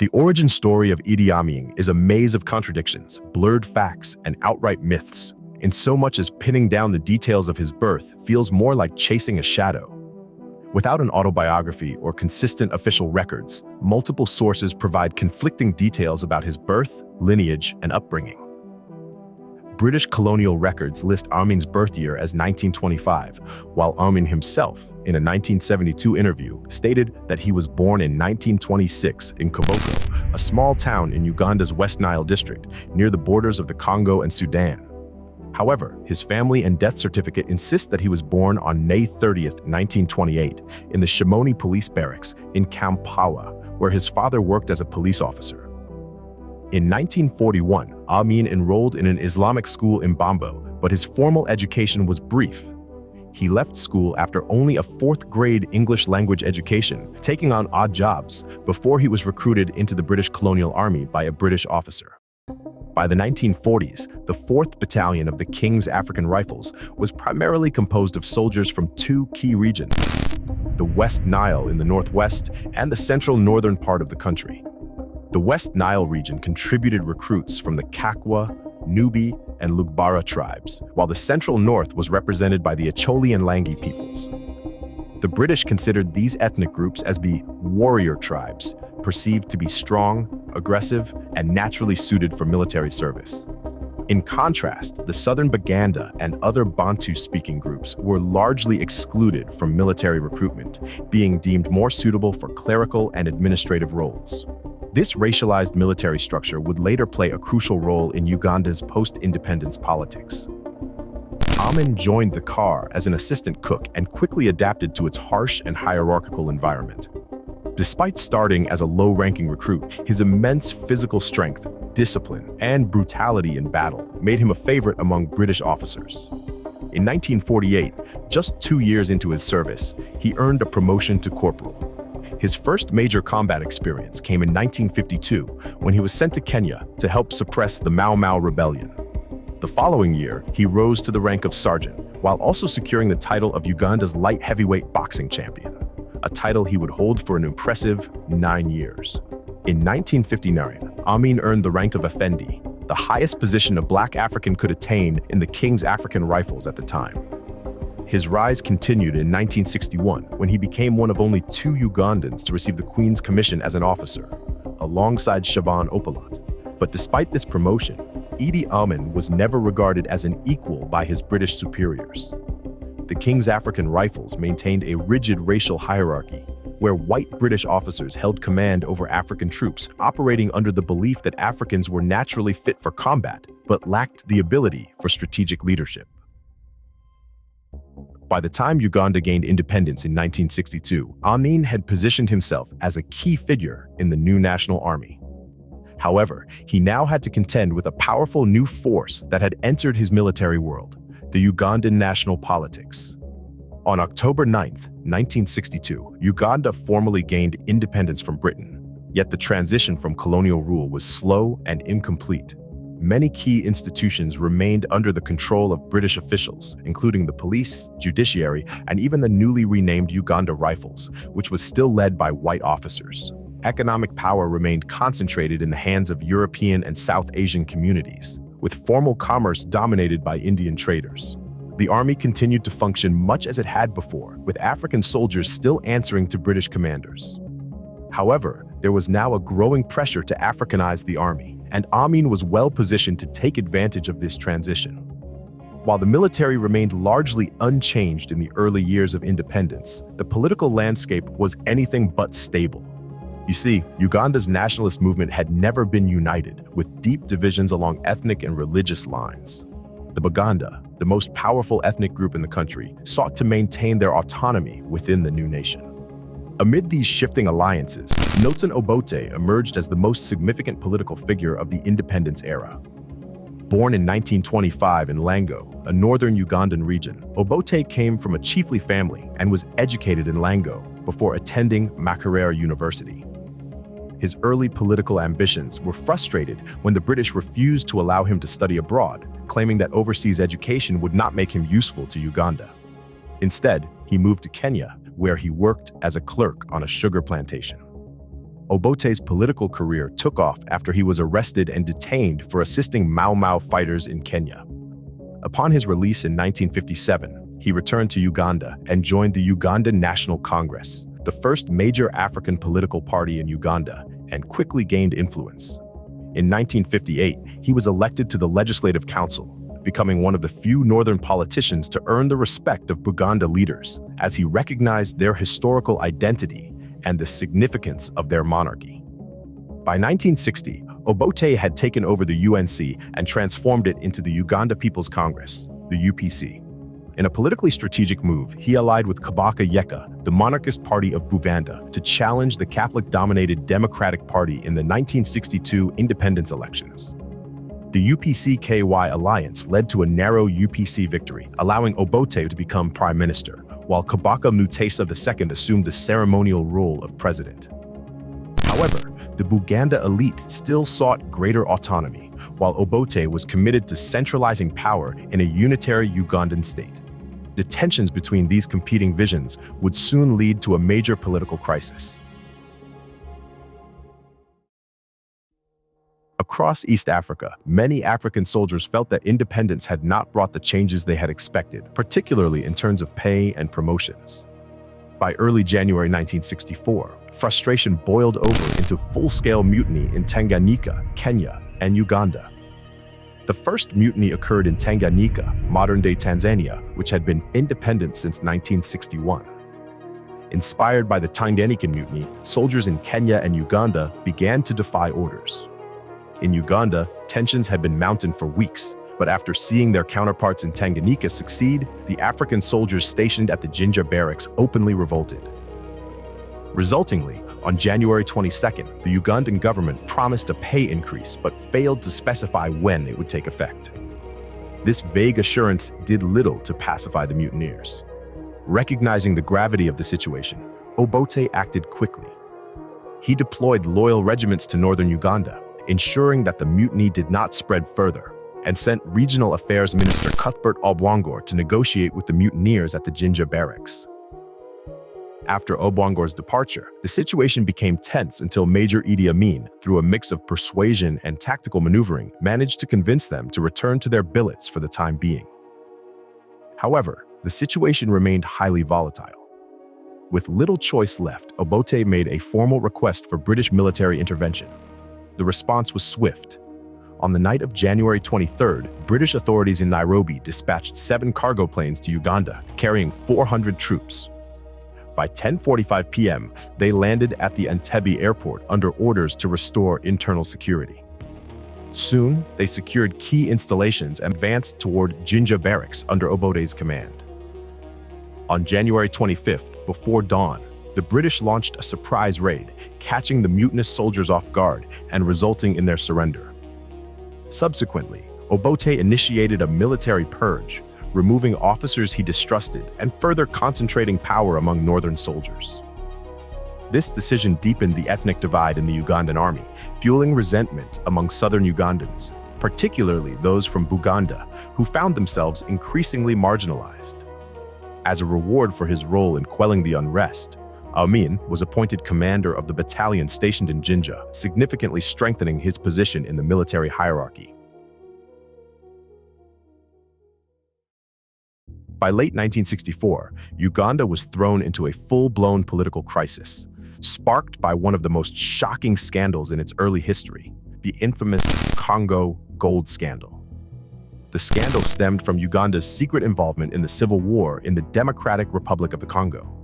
The origin story of Idi Amin is a maze of contradictions, blurred facts, and outright myths, in so much as pinning down the details of his birth feels more like chasing a shadow. Without an autobiography or consistent official records, multiple sources provide conflicting details about his birth, lineage, and upbringing. British colonial records list Amin's birth year as 1925, while Amin himself, in a 1972 interview, stated that he was born in 1926 in Koboko, a small town in Uganda's West Nile district, near the borders of the Congo and Sudan. However, his family and death certificate insist that he was born on May 30th, 1928, in the Shimoni police barracks in Kampala, where his father worked as a police officer. In 1941, Amin enrolled in an Islamic school in Bambo, but his formal education was brief. He left school after only a fourth-grade English language education, taking on odd jobs, before he was recruited into the British colonial army by a British officer. By the 1940s, the 4th Battalion of the King's African Rifles was primarily composed of soldiers from two key regions: the West Nile in the northwest and the central northern part of the country. The West Nile region contributed recruits from the Kakwa, Nubi, and Lugbara tribes, while the central north was represented by the Acholi and Langi peoples. The British considered these ethnic groups as the warrior tribes, perceived to be strong, aggressive, and naturally suited for military service. In contrast, the southern Baganda and other Bantu-speaking groups were largely excluded from military recruitment, being deemed more suitable for clerical and administrative roles. This racialized military structure would later play a crucial role in Uganda's post-independence politics. Amin joined the KAR as an assistant cook and quickly adapted to its harsh and hierarchical environment. Despite starting as a low-ranking recruit, his immense physical strength, discipline, and brutality in battle made him a favorite among British officers. In 1948, just 2 years into his service, he earned a promotion to corporal. His first major combat experience came in 1952 when he was sent to Kenya to help suppress the Mau Mau rebellion. The following year, he rose to the rank of sergeant, while also securing the title of Uganda's light heavyweight boxing champion, a title he would hold for an impressive 9 years. In 1959, Amin earned the rank of Effendi, the highest position a black African could attain in the King's African Rifles at the time. His rise continued in 1961 when he became one of only 2 Ugandans to receive the Queen's Commission as an officer, alongside Shaban Opalat. But despite this promotion, Idi Amin was never regarded as an equal by his British superiors. The King's African Rifles maintained a rigid racial hierarchy, where white British officers held command over African troops, operating under the belief that Africans were naturally fit for combat, but lacked the ability for strategic leadership. By the time Uganda gained independence in 1962, Amin had positioned himself as a key figure in the new national army. However, he now had to contend with a powerful new force that had entered his military world: the Ugandan national politics. On October 9, 1962, Uganda formally gained independence from Britain, yet the transition from colonial rule was slow and incomplete. Many key institutions remained under the control of British officials, including the police, judiciary, and even the newly renamed Uganda Rifles, which was still led by white officers. Economic power remained concentrated in the hands of European and South Asian communities, with formal commerce dominated by Indian traders. The army continued to function much as it had before, with African soldiers still answering to British commanders. However, there was now a growing pressure to Africanize the army, and Amin was well positioned to take advantage of this transition. While the military remained largely unchanged in the early years of independence, the political landscape was anything but stable. You see, Uganda's nationalist movement had never been united, with deep divisions along ethnic and religious lines. The Baganda, the most powerful ethnic group in the country, sought to maintain their autonomy within the new nation. Amid these shifting alliances, Nelson Obote emerged as the most significant political figure of the independence era. Born in 1925 in Lango, a northern Ugandan region, Obote came from a chiefly family and was educated in Lango before attending Makerere University. His early political ambitions were frustrated when the British refused to allow him to study abroad, claiming that overseas education would not make him useful to Uganda. Instead, he moved to Kenya, where he worked as a clerk on a sugar plantation. Obote's political career took off after he was arrested and detained for assisting Mau Mau fighters in Kenya. Upon his release in 1957, he returned to Uganda and joined the Ugandan National Congress, the first major African political party in Uganda, and quickly gained influence. In 1958, he was elected to the Legislative Council, becoming one of the few northern politicians to earn the respect of Buganda leaders, as he recognized their historical identity and the significance of their monarchy. By 1960, Obote had taken over the UNC and transformed it into the Uganda People's Congress, the UPC. In a politically strategic move, he allied with Kabaka Yeka, the monarchist party of Buganda, to challenge the Catholic-dominated Democratic Party in the 1962 independence elections. The UPC-KY alliance led to a narrow UPC victory, allowing Obote to become prime minister, while Kabaka Mutesa II assumed the ceremonial role of president. However, the Buganda elite still sought greater autonomy, while Obote was committed to centralizing power in a unitary Ugandan state. The tensions between these competing visions would soon lead to a major political crisis. Across East Africa, many African soldiers felt that independence had not brought the changes they had expected, particularly in terms of pay and promotions. By early January 1964, frustration boiled over into full-scale mutiny in Tanganyika, Kenya, and Uganda. The first mutiny occurred in Tanganyika, modern-day Tanzania, which had been independent since 1961. Inspired by the Tanganyikan mutiny, soldiers in Kenya and Uganda began to defy orders. In Uganda, tensions had been mounting for weeks, but after seeing their counterparts in Tanganyika succeed, the African soldiers stationed at the Jinja barracks openly revolted. Resultingly, on January 22nd, the Ugandan government promised a pay increase but failed to specify when it would take effect. This vague assurance did little to pacify the mutineers. Recognizing the gravity of the situation, Obote acted quickly. He deployed loyal regiments to northern Uganda, ensuring that the mutiny did not spread further, and sent Regional Affairs Minister Cuthbert Obwangor to negotiate with the mutineers at the Jinja barracks. After Obwangor's departure, the situation became tense until Major Idi Amin, through a mix of persuasion and tactical maneuvering, managed to convince them to return to their billets for the time being. However, the situation remained highly volatile. With little choice left, Obote made a formal request for British military intervention. The response was swift. On the night of January 23rd, British authorities in Nairobi dispatched 7 cargo planes to Uganda, carrying 400 troops. By 10:45 p.m., they landed at the Entebbe airport under orders to restore internal security. Soon, they secured key installations and advanced toward Jinja barracks under Obote's command. On January 25th, before dawn, the British launched a surprise raid, catching the mutinous soldiers off guard and resulting in their surrender. Subsequently, Obote initiated a military purge, removing officers he distrusted and further concentrating power among northern soldiers. This decision deepened the ethnic divide in the Ugandan army, fueling resentment among southern Ugandans, particularly those from Buganda, who found themselves increasingly marginalized. As a reward for his role in quelling the unrest, Amin was appointed commander of the battalion stationed in Jinja, significantly strengthening his position in the military hierarchy. By late 1964, Uganda was thrown into a full-blown political crisis, sparked by one of the most shocking scandals in its early history, the infamous Congo gold scandal. The scandal stemmed from Uganda's secret involvement in the civil war in the Democratic Republic of the Congo.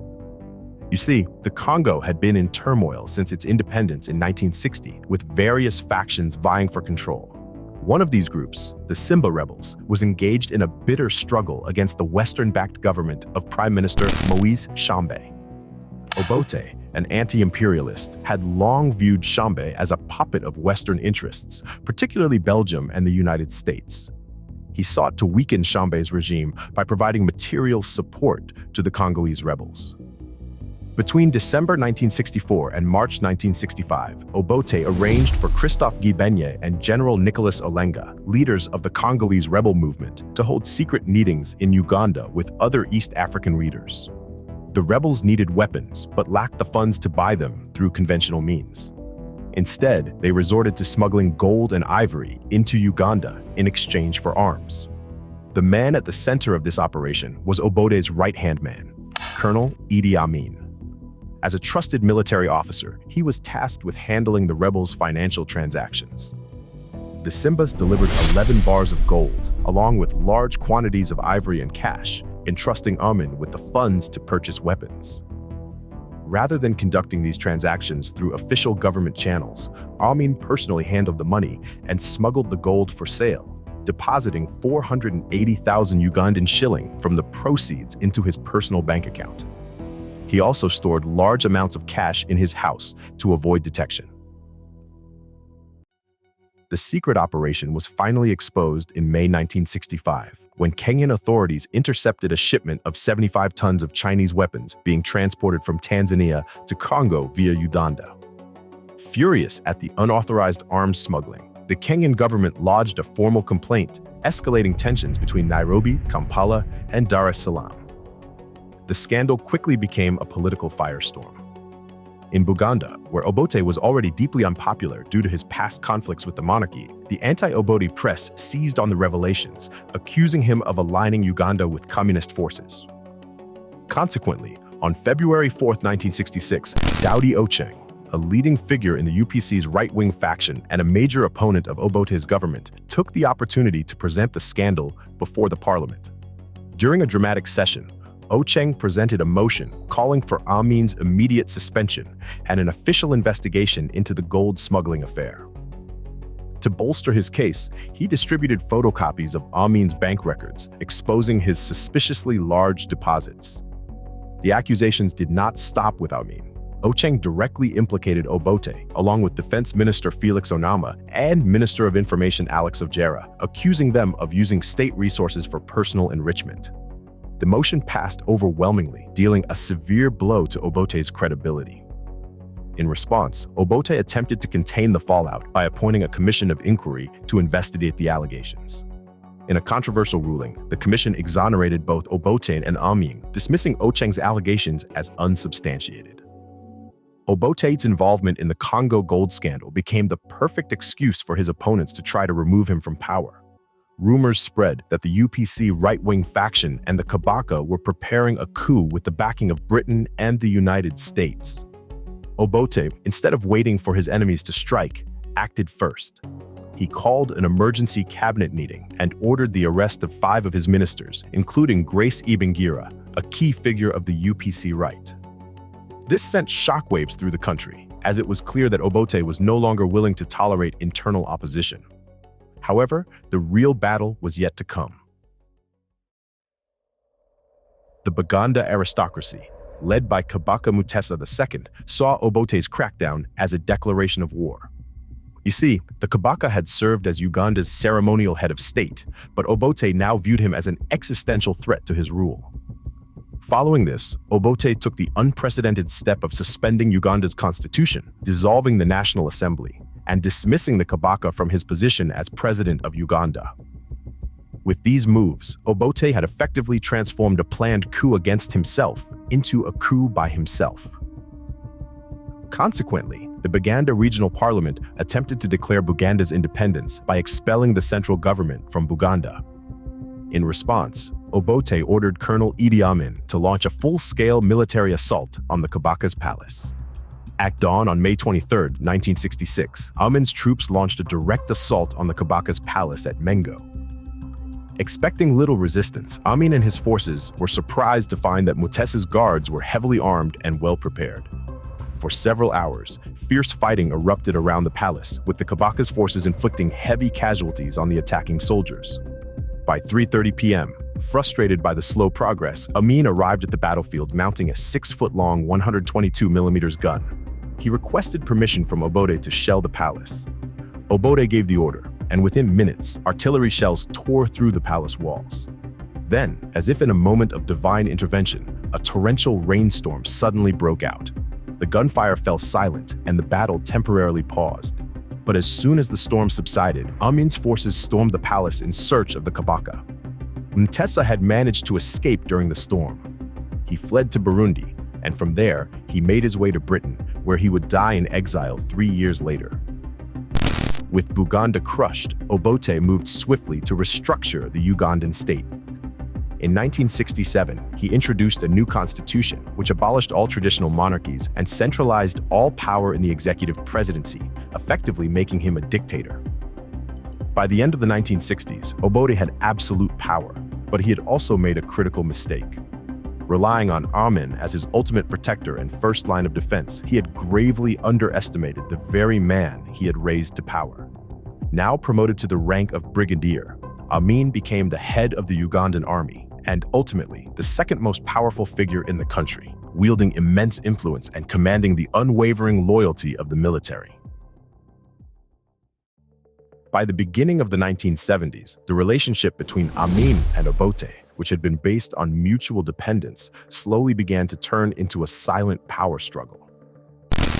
You see, the Congo had been in turmoil since its independence in 1960, with various factions vying for control. One of these groups, the Simba rebels, was engaged in a bitter struggle against the Western-backed government of Prime Minister Moise Tshombe. Obote, an anti-imperialist, had long viewed Tshombe as a puppet of Western interests, particularly Belgium and the United States. He sought to weaken Tshombe's regime by providing material support to the Congolese rebels. Between December 1964 and March 1965, Obote arranged for Christophe Guibenye and General Nicholas Olenga, leaders of the Congolese rebel movement, to hold secret meetings in Uganda with other East African leaders. The rebels needed weapons, but lacked the funds to buy them through conventional means. Instead, they resorted to smuggling gold and ivory into Uganda in exchange for arms. The man at the center of this operation was Obote's right-hand man, Colonel Idi Amin. As a trusted military officer, he was tasked with handling the rebels' financial transactions. The Simbas delivered 11 bars of gold, along with large quantities of ivory and cash, entrusting Amin with the funds to purchase weapons. Rather than conducting these transactions through official government channels, Amin personally handled the money and smuggled the gold for sale, depositing 480,000 Ugandan shilling from the proceeds into his personal bank account. He also stored large amounts of cash in his house to avoid detection. The secret operation was finally exposed in May 1965, when Kenyan authorities intercepted a shipment of 75 tons of Chinese weapons being transported from Tanzania to Congo via Uganda. Furious at the unauthorized arms smuggling, the Kenyan government lodged a formal complaint, escalating tensions between Nairobi, Kampala, and Dar es Salaam. The scandal quickly became a political firestorm. In Uganda, where Obote was already deeply unpopular due to his past conflicts with the monarchy, the anti-Obote press seized on the revelations, accusing him of aligning Uganda with communist forces. Consequently, on February 4, 1966, Daudi Ocheng, a leading figure in the UPC's right-wing faction and a major opponent of Obote's government, took the opportunity to present the scandal before the parliament. During a dramatic session, Ocheng presented a motion calling for Amin's immediate suspension and an official investigation into the gold smuggling affair. To bolster his case, he distributed photocopies of Amin's bank records, exposing his suspiciously large deposits. The accusations did not stop with Amin. Ocheng directly implicated Obote, along with Defense Minister Felix Onama and Minister of Information Alex Ojera, accusing them of using state resources for personal enrichment. The motion passed overwhelmingly, dealing a severe blow to Obote's credibility. In response, Obote attempted to contain the fallout by appointing a commission of inquiry to investigate the allegations. In a controversial ruling, the commission exonerated both Obote and Amin, dismissing Ocheng's allegations as unsubstantiated. Obote's involvement in the Congo gold scandal became the perfect excuse for his opponents to try to remove him from power. Rumors spread that the UPC right-wing faction and the Kabaka were preparing a coup with the backing of Britain and the United States. Obote, instead of waiting for his enemies to strike, acted first. He called an emergency cabinet meeting and ordered the arrest of 5 of his ministers, including Grace Ibingira, a key figure of the UPC right. This sent shockwaves through the country, as it was clear that Obote was no longer willing to tolerate internal opposition. However, the real battle was yet to come. The Baganda aristocracy, led by Kabaka Mutesa II, saw Obote's crackdown as a declaration of war. You see, the Kabaka had served as Uganda's ceremonial head of state, but Obote now viewed him as an existential threat to his rule. Following this, Obote took the unprecedented step of suspending Uganda's constitution, dissolving the National Assembly, and dismissing the Kabaka from his position as president of Uganda. With these moves, Obote had effectively transformed a planned coup against himself into a coup by himself. Consequently, the Baganda Regional Parliament attempted to declare Buganda's independence by expelling the central government from Buganda. In response, Obote ordered Colonel Idi Amin to launch a full-scale military assault on the Kabaka's palace. At dawn on May 23, 1966, Amin's troops launched a direct assault on the Kabaka's palace at Mengo. Expecting little resistance, Amin and his forces were surprised to find that Mutesa's guards were heavily armed and well prepared. For several hours, fierce fighting erupted around the palace, with the Kabaka's forces inflicting heavy casualties on the attacking soldiers. By 3:30 p.m., frustrated by the slow progress, Amin arrived at the battlefield mounting a 6-foot-long 122mm gun. He requested permission from Obote to shell the palace. Obote gave the order, and within minutes, artillery shells tore through the palace walls. Then, as if in a moment of divine intervention, a torrential rainstorm suddenly broke out. The gunfire fell silent, and the battle temporarily paused. But as soon as the storm subsided, Amin's forces stormed the palace in search of the Kabaka. Mutesa had managed to escape during the storm. He fled to Burundi, and from there, he made his way to Britain, where he would die in exile 3 years later. With Buganda crushed, Obote moved swiftly to restructure the Ugandan state. In 1967, he introduced a new constitution, which abolished all traditional monarchies and centralized all power in the executive presidency, effectively making him a dictator. By the end of the 1960s, Obote had absolute power, but he had also made a critical mistake. Relying on Amin as his ultimate protector and first line of defense, he had gravely underestimated the very man he had raised to power. Now promoted to the rank of brigadier, Amin became the head of the Ugandan army and ultimately the second most powerful figure in the country, wielding immense influence and commanding the unwavering loyalty of the military. By the beginning of the 1970s, the relationship between Amin and Obote, which had been based on mutual dependence, slowly began to turn into a silent power struggle.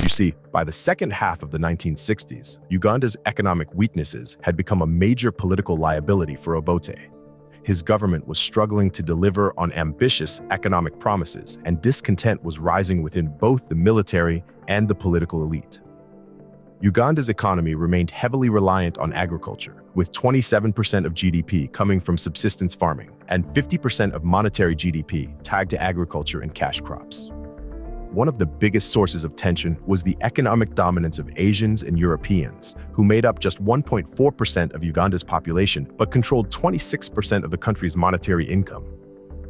You see, by the second half of the 1960s, Uganda's economic weaknesses had become a major political liability for Obote. His government was struggling to deliver on ambitious economic promises, and discontent was rising within both the military and the political elite. Uganda's economy remained heavily reliant on agriculture, with 27% of GDP coming from subsistence farming and 50% of monetary GDP tied to agriculture and cash crops. One of the biggest sources of tension was the economic dominance of Asians and Europeans, who made up just 1.4% of Uganda's population but controlled 26% of the country's monetary income.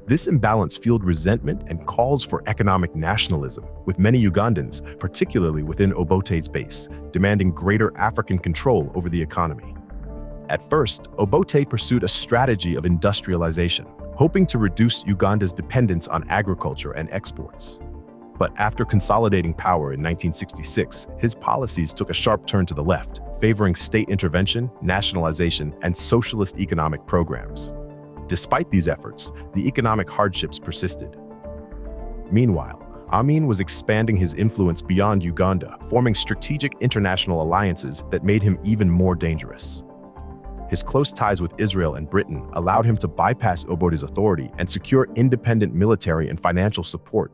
This imbalance fueled resentment and calls for economic nationalism, with many Ugandans, particularly within Obote's base, demanding greater African control over the economy. At first, Obote pursued a strategy of industrialization, hoping to reduce Uganda's dependence on agriculture and exports. But after consolidating power in 1966, his policies took a sharp turn to the left, favoring state intervention, nationalization, and socialist economic programs. Despite these efforts, the economic hardships persisted. Meanwhile, Amin was expanding his influence beyond Uganda, forming strategic international alliances that made him even more dangerous. His close ties with Israel and Britain allowed him to bypass Obote's authority and secure independent military and financial support.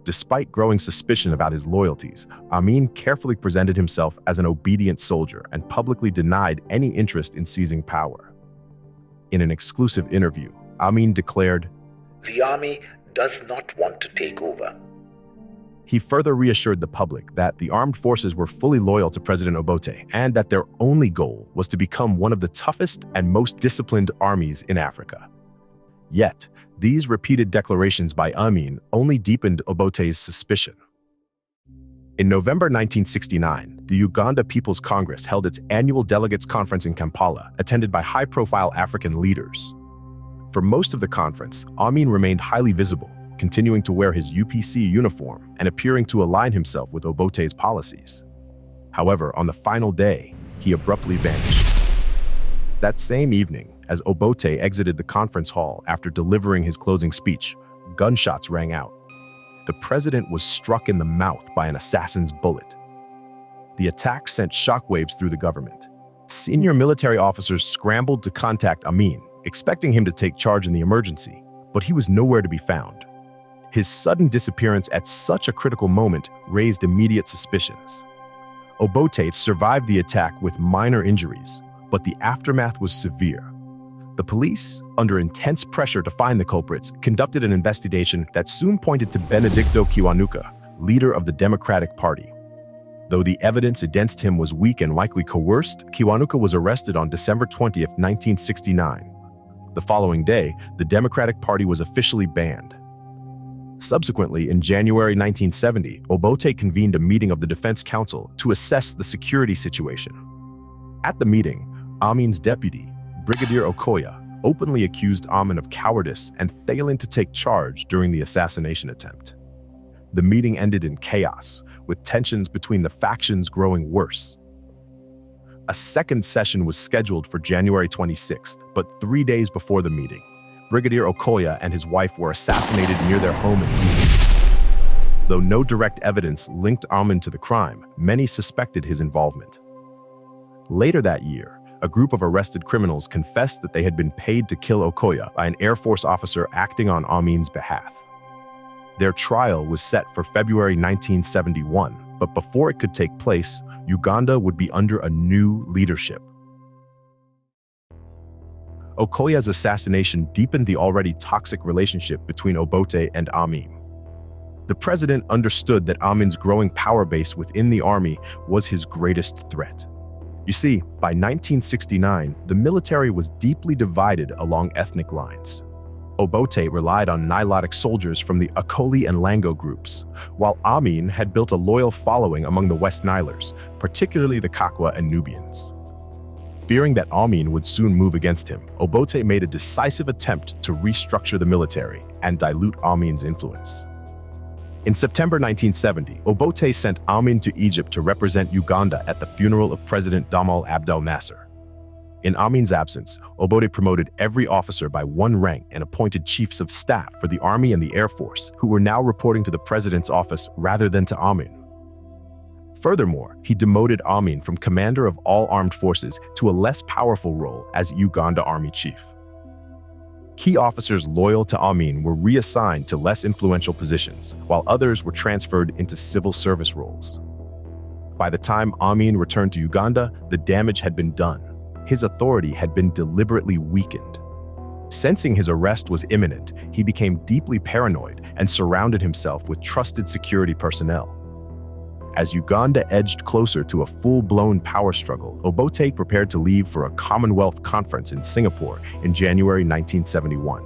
Despite growing suspicion about his loyalties, Amin carefully presented himself as an obedient soldier and publicly denied any interest in seizing power. In an exclusive interview, Amin declared, "The army does not want to take over." He further reassured the public that the armed forces were fully loyal to President Obote and that their only goal was to become one of the toughest and most disciplined armies in Africa. Yet, these repeated declarations by Amin only deepened Obote's suspicion. In November 1969, the Uganda People's Congress held its annual delegates conference in Kampala, attended by high-profile African leaders. For most of the conference, Amin remained highly visible, continuing to wear his UPC uniform and appearing to align himself with Obote's policies. However, on the final day, he abruptly vanished. That same evening, as Obote exited the conference hall after delivering his closing speech, gunshots rang out. The president was struck in the mouth by an assassin's bullet. The attack sent shockwaves through the government. Senior military officers scrambled to contact Amin, expecting him to take charge in the emergency, but he was nowhere to be found. His sudden disappearance at such a critical moment raised immediate suspicions. Obote survived the attack with minor injuries, but the aftermath was severe. The police, under intense pressure to find the culprits, conducted an investigation that soon pointed to Benedicto Kiwanuka, leader of the Democratic Party. Though the evidence against him was weak and likely coerced, Kiwanuka was arrested on December 20, 1969. The following day, the Democratic Party was officially banned. Subsequently, in January 1970, Obote convened a meeting of the Defense Council to assess the security situation. At the meeting, Amin's deputy, Brigadier Okoya, openly accused Amin of cowardice and failing to take charge during the assassination attempt. The meeting ended in chaos, with tensions between the factions growing worse. A second session was scheduled for January 26th, but 3 days before the meeting, Brigadier Okoya and his wife were assassinated near their home in Luwum. Though no direct evidence linked Amin to the crime, many suspected his involvement. Later that year, a group of arrested criminals confessed that they had been paid to kill Okoya by an Air Force officer acting on Amin's behalf. Their trial was set for February 1971, but before it could take place, Uganda would be under a new leadership. Okoya's assassination deepened the already toxic relationship between Obote and Amin. The president understood that Amin's growing power base within the army was his greatest threat. You see, by 1969, the military was deeply divided along ethnic lines. Obote relied on Nilotic soldiers from the Akoli and Lango groups, while Amin had built a loyal following among the West Nilers, particularly the Kakwa and Nubians. Fearing that Amin would soon move against him, Obote made a decisive attempt to restructure the military and dilute Amin's influence. In September 1970, Obote sent Amin to Egypt to represent Uganda at the funeral of President Gamal Abdel Nasser. In Amin's absence, Obote promoted every officer by one rank and appointed chiefs of staff for the army and the air force, who were now reporting to the president's office rather than to Amin. Furthermore, he demoted Amin from commander of all armed forces to a less powerful role as Uganda army chief. Key officers loyal to Amin were reassigned to less influential positions, while others were transferred into civil service roles. By the time Amin returned to Uganda, the damage had been done. His authority had been deliberately weakened. Sensing his arrest was imminent, he became deeply paranoid and surrounded himself with trusted security personnel. As Uganda edged closer to a full-blown power struggle, Obote prepared to leave for a Commonwealth conference in Singapore in January 1971.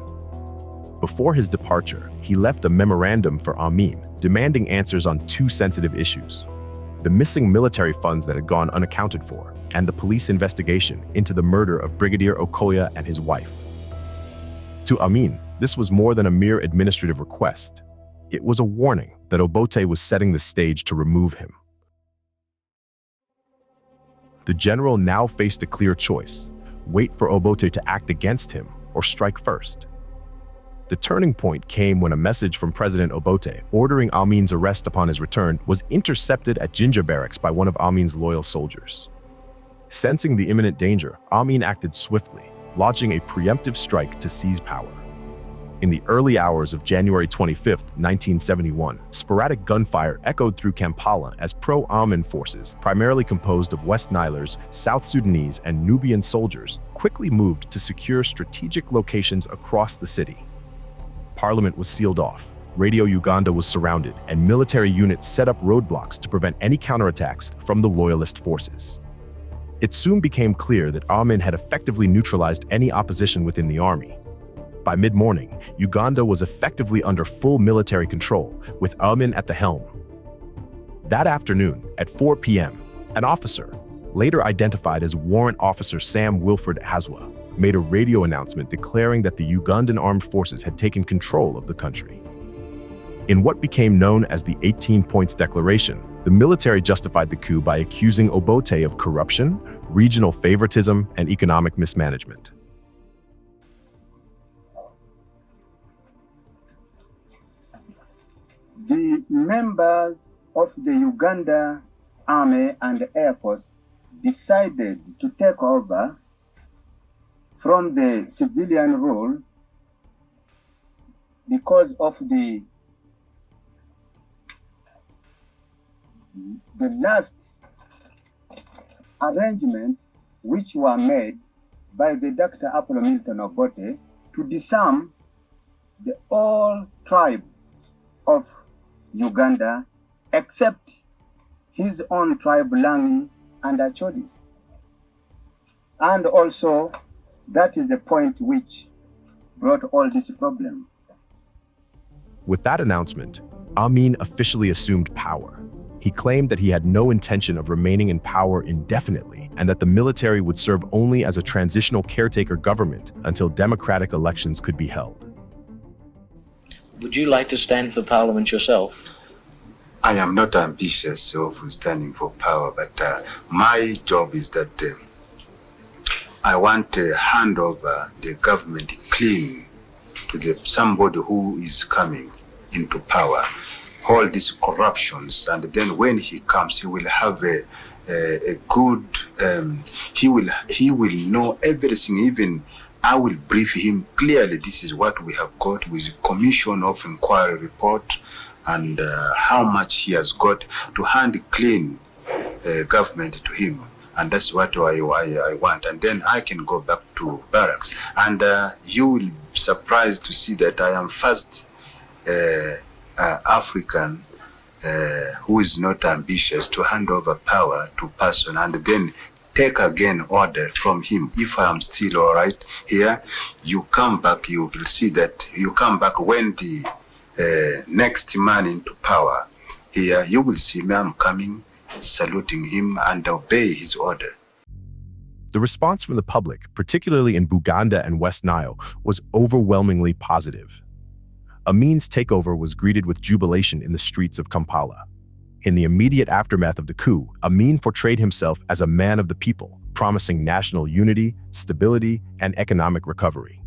Before his departure, he left a memorandum for Amin, demanding answers on two sensitive issues: the missing military funds that had gone unaccounted for, and the police investigation into the murder of Brigadier Okoya and his wife. To Amin, this was more than a mere administrative request. It was a warning that Obote was setting the stage to remove him. The general now faced a clear choice: wait for Obote to act against him or strike first. The turning point came when a message from President Obote ordering Amin's arrest upon his return was intercepted at Jinja Barracks by one of Amin's loyal soldiers. Sensing the imminent danger, Amin acted swiftly, launching a preemptive strike to seize power. In the early hours of January 25, 1971, sporadic gunfire echoed through Kampala as pro-Amin forces, primarily composed of West Nilers, South Sudanese, and Nubian soldiers, quickly moved to secure strategic locations across the city. Parliament was sealed off, Radio Uganda was surrounded, and military units set up roadblocks to prevent any counterattacks from the loyalist forces. It soon became clear that Amin had effectively neutralized any opposition within the army. By mid-morning, Uganda was effectively under full military control, with Amin at the helm. That afternoon, at 4 p.m., an officer, later identified as Warrant Officer Sam Wilfred Aswa, made a radio announcement declaring that the Ugandan armed forces had taken control of the country. In what became known as the 18 Points Declaration, the military justified the coup by accusing Obote of corruption, regional favoritism, and economic mismanagement. The members of the Uganda Army and Air Force decided to take over from the civilian rule because of the last arrangement which were made by the Dr. Apollo Milton Obote to disarm the all tribe of Uganda except his own tribe Langi and Acholi. And also that is the point which brought all this problem. With that announcement, Amin officially assumed power. He claimed that he had no intention of remaining in power indefinitely and that the military would serve only as a transitional caretaker government until democratic elections could be held. Would you like to stand for parliament yourself? I am not ambitious of standing for power, but my job is that I want to hand over the government clean to somebody who is coming into power, all these corruptions, and then when he comes, he will have a good, he will know everything, even I will brief him clearly. This is what we have got with commission of inquiry report and how much he has got to hand clean government to him. And that's what I want. And then I can go back to barracks. And you will be surprised to see that I am first African who is not ambitious to hand over power to person and then take again order from him. If I am still all right here, you come back, you will see that you come back when the next man into power here, you will see me, I'm coming, saluting him and obey his order. The response from the public, particularly in Uganda and West Nile, was overwhelmingly positive. Amin's takeover was greeted with jubilation in the streets of Kampala. In the immediate aftermath of the coup, Amin portrayed himself as a man of the people, promising national unity, stability, and economic recovery.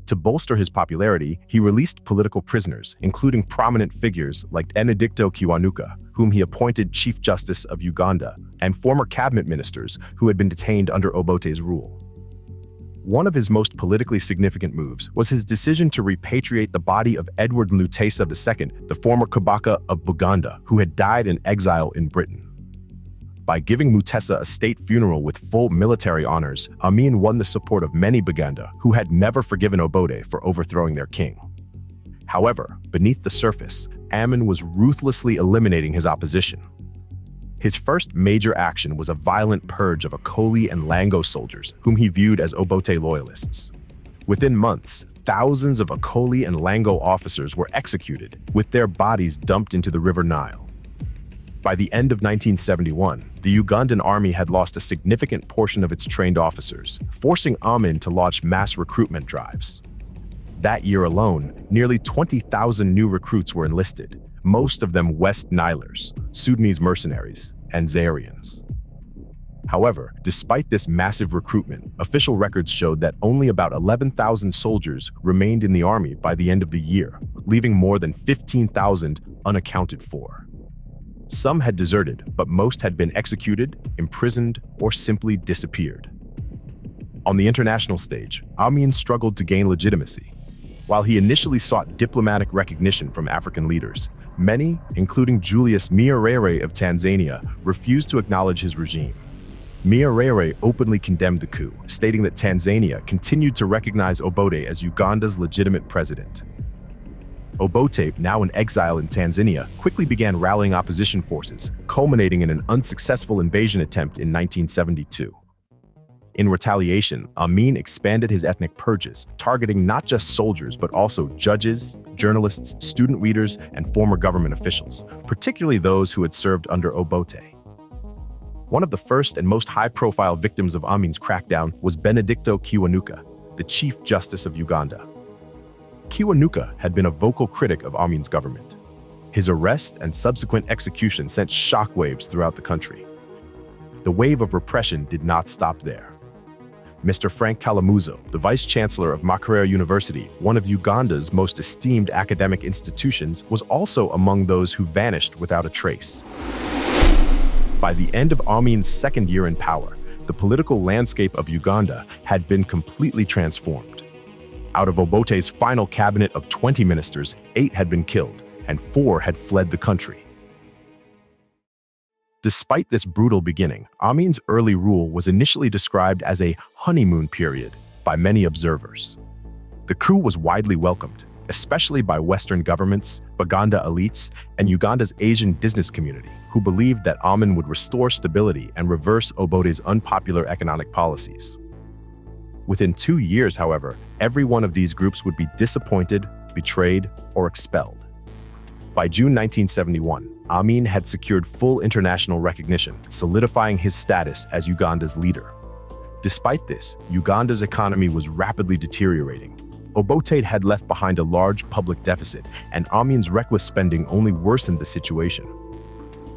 To bolster his popularity, he released political prisoners, including prominent figures like Benedicto Kiwanuka, whom he appointed Chief Justice of Uganda, and former cabinet ministers who had been detained under Obote's rule. One of his most politically significant moves was his decision to repatriate the body of Edward Mutesa II, the former Kabaka of Uganda, who had died in exile in Britain. By giving Mutesa a state funeral with full military honors, Amin won the support of many Uganda who had never forgiven Obote for overthrowing their king. However, beneath the surface, Amin was ruthlessly eliminating his opposition. His first major action was a violent purge of Akoli and Lango soldiers, whom he viewed as Obote loyalists. Within months, thousands of Akoli and Lango officers were executed, with their bodies dumped into the River Nile. By the end of 1971, the Ugandan army had lost a significant portion of its trained officers, forcing Amin to launch mass recruitment drives. That year alone, nearly 20,000 new recruits were enlisted, most of them West Nilers, Sudanese mercenaries, and Zairians. However, despite this massive recruitment, official records showed that only about 11,000 soldiers remained in the army by the end of the year, leaving more than 15,000 unaccounted for. Some had deserted, but most had been executed, imprisoned, or simply disappeared. On the international stage, Amin struggled to gain legitimacy. While he initially sought diplomatic recognition from African leaders, many, including Julius Nyerere of Tanzania, refused to acknowledge his regime. Nyerere openly condemned the coup, stating that Tanzania continued to recognize Obote as Uganda's legitimate president. Obote, now in exile in Tanzania, quickly began rallying opposition forces, culminating in an unsuccessful invasion attempt in 1972. In retaliation, Amin expanded his ethnic purges, targeting not just soldiers but also judges, journalists, student leaders, and former government officials, particularly those who had served under Obote. One of the first and most high-profile victims of Amin's crackdown was Benedicto Kiwanuka, the Chief Justice of Uganda. Kiwanuka had been a vocal critic of Amin's government. His arrest and subsequent execution sent shockwaves throughout the country. The wave of repression did not stop there. Mr. Frank Kalamuzo, the Vice-Chancellor of Makerere University, one of Uganda's most esteemed academic institutions, was also among those who vanished without a trace. By the end of Amin's second year in power, the political landscape of Uganda had been completely transformed. Out of Obote's final cabinet of 20 ministers, 8 had been killed, and 4 had fled the country. Despite this brutal beginning, Amin's early rule was initially described as a honeymoon period by many observers. The coup was widely welcomed, especially by Western governments, Baganda elites, and Uganda's Asian business community, who believed that Amin would restore stability and reverse Obote's unpopular economic policies. Within 2 years, however, every one of these groups would be disappointed, betrayed, or expelled. By June 1971, Amin had secured full international recognition, solidifying his status as Uganda's leader. Despite this, Uganda's economy was rapidly deteriorating. Obote had left behind a large public deficit, and Amin's reckless spending only worsened the situation.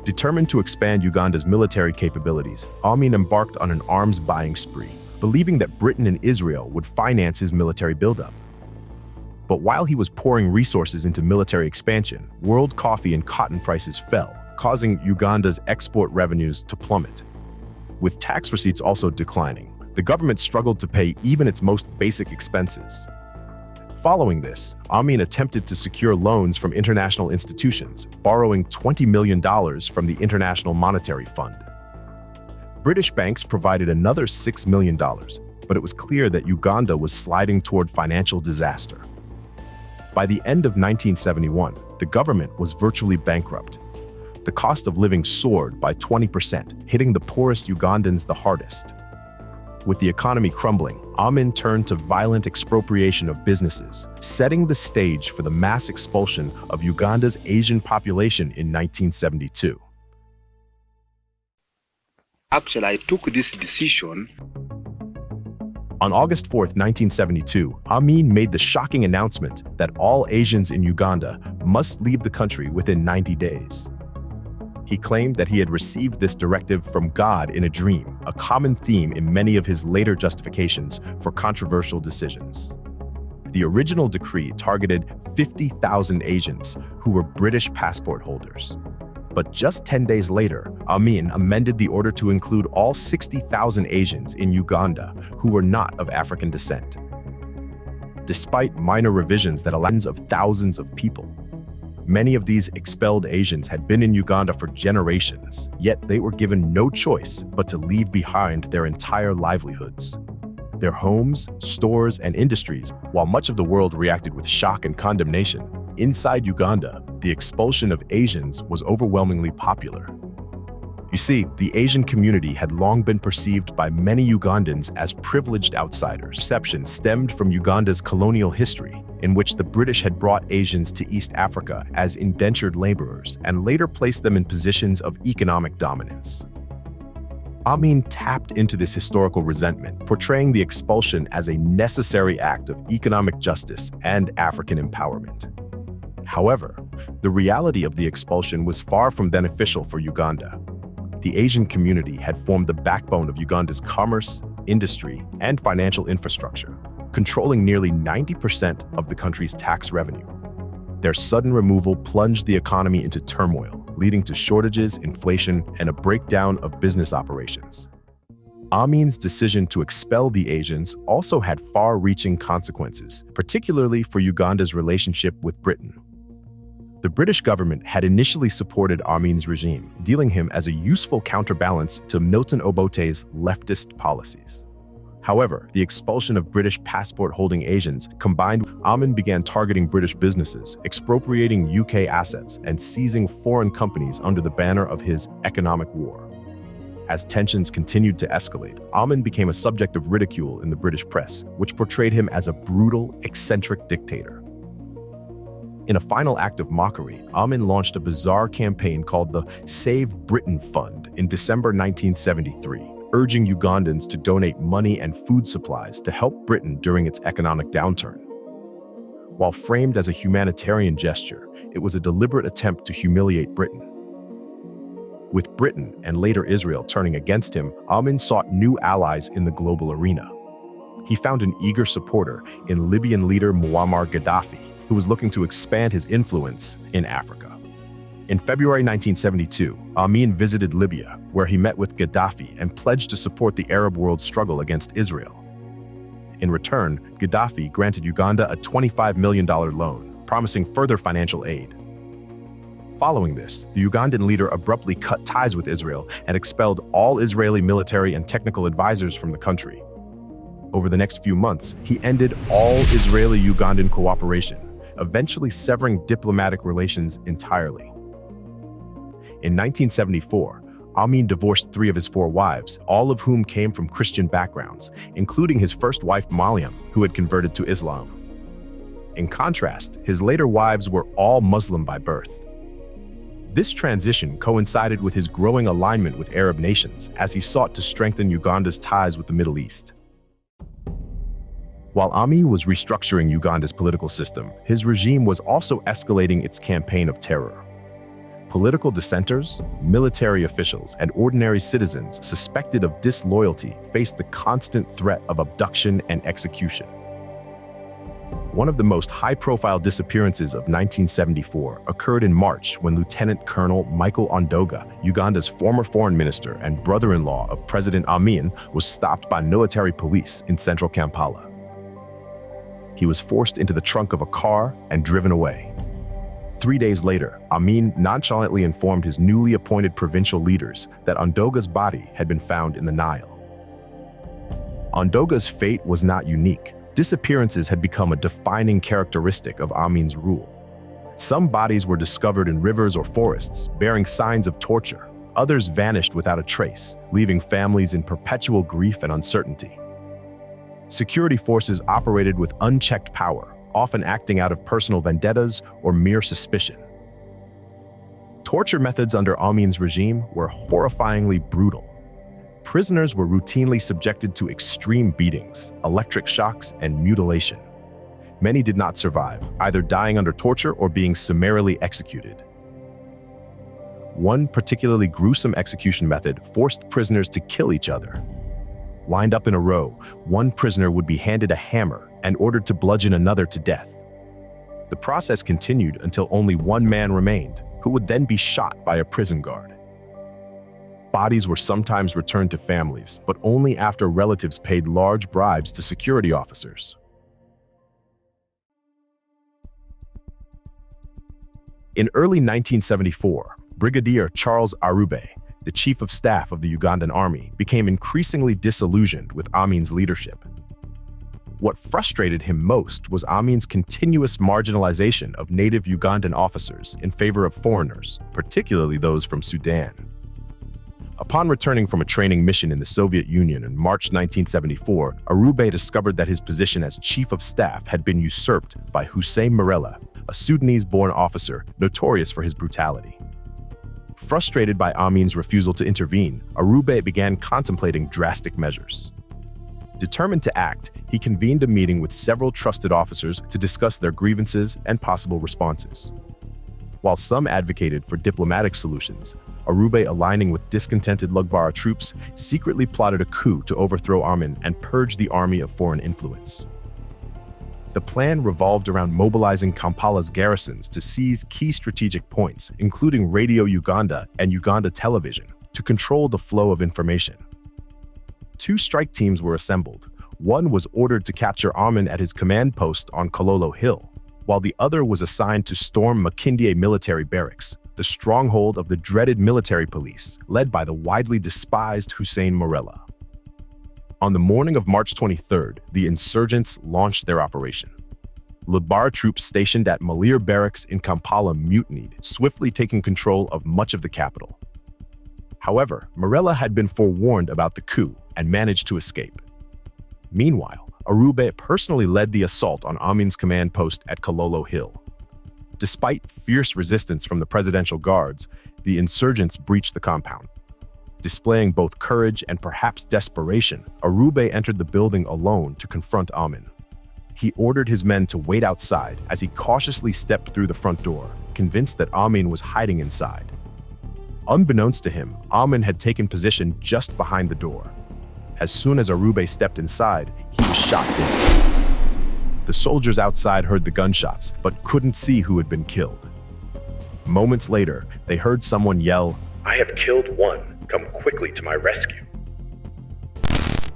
Determined to expand Uganda's military capabilities, Amin embarked on an arms-buying spree, believing that Britain and Israel would finance his military buildup. But while he was pouring resources into military expansion, world coffee and cotton prices fell, causing Uganda's export revenues to plummet. With tax receipts also declining, the government struggled to pay even its most basic expenses. Following this, Amin attempted to secure loans from international institutions, borrowing $20 million from the International Monetary Fund. British banks provided another $6 million, but it was clear that Uganda was sliding toward financial disaster. By the end of 1971, the government was virtually bankrupt. The cost of living soared by 20%, hitting the poorest Ugandans the hardest. With the economy crumbling, Amin turned to violent expropriation of businesses, setting the stage for the mass expulsion of Uganda's Asian population in 1972. Actually, I took this decision. On August 4, 1972, Amin made the shocking announcement that all Asians in Uganda must leave the country within 90 days. He claimed that he had received this directive from God in a dream, a common theme in many of his later justifications for controversial decisions. The original decree targeted 50,000 Asians who were British passport holders. But just 10 days later, Amin amended the order to include all 60,000 Asians in Uganda who were not of African descent. Despite minor revisions that allowed of thousands of people, many of these expelled Asians had been in Uganda for generations, yet they were given no choice but to leave behind their entire livelihoods. Their homes, stores, and industries. While much of the world reacted with shock and condemnation, inside Uganda, the expulsion of Asians was overwhelmingly popular. You see, the Asian community had long been perceived by many Ugandans as privileged outsiders. Perception stemmed from Uganda's colonial history, in which the British had brought Asians to East Africa as indentured laborers and later placed them in positions of economic dominance. Amin tapped into this historical resentment, portraying the expulsion as a necessary act of economic justice and African empowerment. However, the reality of the expulsion was far from beneficial for Uganda. The Asian community had formed the backbone of Uganda's commerce, industry, and financial infrastructure, controlling nearly 90% of the country's tax revenue. Their sudden removal plunged the economy into turmoil, leading to shortages, inflation, and a breakdown of business operations. Amin's decision to expel the Asians also had far-reaching consequences, particularly for Uganda's relationship with Britain. The British government had initially supported Amin's regime, dealing him as a useful counterbalance to Milton Obote's leftist policies. However, the expulsion of British passport-holding Asians combined with Amin began targeting British businesses, expropriating UK assets, and seizing foreign companies under the banner of his economic war. As tensions continued to escalate, Amin became a subject of ridicule in the British press, which portrayed him as a brutal, eccentric dictator. In a final act of mockery, Amin launched a bizarre campaign called the Save Britain Fund in December 1973, urging Ugandans to donate money and food supplies to help Britain during its economic downturn. While framed as a humanitarian gesture, it was a deliberate attempt to humiliate Britain. With Britain and later Israel turning against him, Amin sought new allies in the global arena. He found an eager supporter in Libyan leader Muammar Gaddafi, who was looking to expand his influence in Africa. In February 1972, Amin visited Libya, where he met with Gaddafi and pledged to support the Arab world's struggle against Israel. In return, Gaddafi granted Uganda a $25 million loan, promising further financial aid. Following this, the Ugandan leader abruptly cut ties with Israel and expelled all Israeli military and technical advisors from the country. Over the next few months, he ended all Israeli-Ugandan cooperation, eventually severing diplomatic relations entirely. In 1974, Amin divorced 3 of his 4 wives, all of whom came from Christian backgrounds, including his first wife, Mariam, who had converted to Islam. In contrast, his later wives were all Muslim by birth. This transition coincided with his growing alignment with Arab nations as he sought to strengthen Uganda's ties with the Middle East. While Amin was restructuring Uganda's political system, his regime was also escalating its campaign of terror. Political dissenters, military officials, and ordinary citizens suspected of disloyalty faced the constant threat of abduction and execution. One of the most high-profile disappearances of 1974 occurred in March when Lieutenant Colonel Michael Ondoga, Uganda's former foreign minister and brother-in-law of President Amin, was stopped by military police in central Kampala. He was forced into the trunk of a car and driven away. 3 days later, Amin nonchalantly informed his newly appointed provincial leaders that Ondoga's body had been found in the Nile. Ondoga's fate was not unique. Disappearances had become a defining characteristic of Amin's rule. Some bodies were discovered in rivers or forests, bearing signs of torture. Others vanished without a trace, leaving families in perpetual grief and uncertainty. Security forces operated with unchecked power, often acting out of personal vendettas or mere suspicion. Torture methods under Amin's regime were horrifyingly brutal. Prisoners were routinely subjected to extreme beatings, electric shocks, and mutilation. Many did not survive, either dying under torture or being summarily executed. One particularly gruesome execution method forced prisoners to kill each other. Lined up in a row, one prisoner would be handed a hammer and ordered to bludgeon another to death. The process continued until only one man remained, who would then be shot by a prison guard. Bodies were sometimes returned to families, but only after relatives paid large bribes to security officers. In early 1974, Brigadier Charles Arube, the chief of staff of the Ugandan army, became increasingly disillusioned with Amin's leadership. What frustrated him most was Amin's continuous marginalization of native Ugandan officers in favor of foreigners, particularly those from Sudan. Upon returning from a training mission in the Soviet Union in March 1974, Arube discovered that his position as chief of staff had been usurped by Hussein Marella, a Sudanese-born officer notorious for his brutality. Frustrated by Amin's refusal to intervene, Arube began contemplating drastic measures. Determined to act, he convened a meeting with several trusted officers to discuss their grievances and possible responses. While some advocated for diplomatic solutions, Arube, aligning with discontented Lugbara troops, secretly plotted a coup to overthrow Amin and purge the army of foreign influence. The plan revolved around mobilizing Kampala's garrisons to seize key strategic points, including Radio Uganda and Uganda Television, to control the flow of information. 2 strike teams were assembled. One was ordered to capture Amin at his command post on Kololo Hill, while the other was assigned to storm Makindye military barracks, the stronghold of the dreaded military police, led by the widely despised Hussein Marella. On the morning of March 23rd, the insurgents launched their operation. Lugbara troops stationed at Malir barracks in Kampala mutinied, swiftly taking control of much of the capital. However, Marella had been forewarned about the coup and managed to escape. Meanwhile, Arube personally led the assault on Amin's command post at Kololo Hill. Despite fierce resistance from the presidential guards, the insurgents breached the compound. Displaying both courage and perhaps desperation, Arube entered the building alone to confront Amin. He ordered his men to wait outside as he cautiously stepped through the front door, convinced that Amin was hiding inside. Unbeknownst to him, Amin had taken position just behind the door. As soon as Arube stepped inside, he was shot dead. The soldiers outside heard the gunshots, but couldn't see who had been killed. Moments later, they heard someone yell, "I have killed one. Come quickly to my rescue."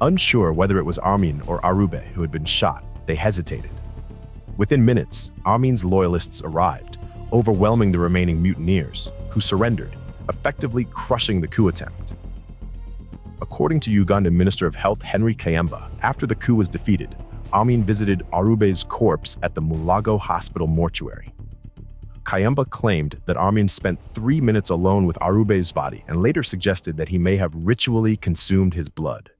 Unsure whether it was Amin or Arube who had been shot, they hesitated. Within minutes, Amin's loyalists arrived, overwhelming the remaining mutineers, who surrendered, effectively crushing the coup attempt. According to Ugandan Minister of Health Henry Kyemba, after the coup was defeated, Amin visited Arube's corpse at the Mulago Hospital mortuary. Kyemba claimed that Amin spent 3 minutes alone with Arube's body and later suggested that he may have ritually consumed his blood.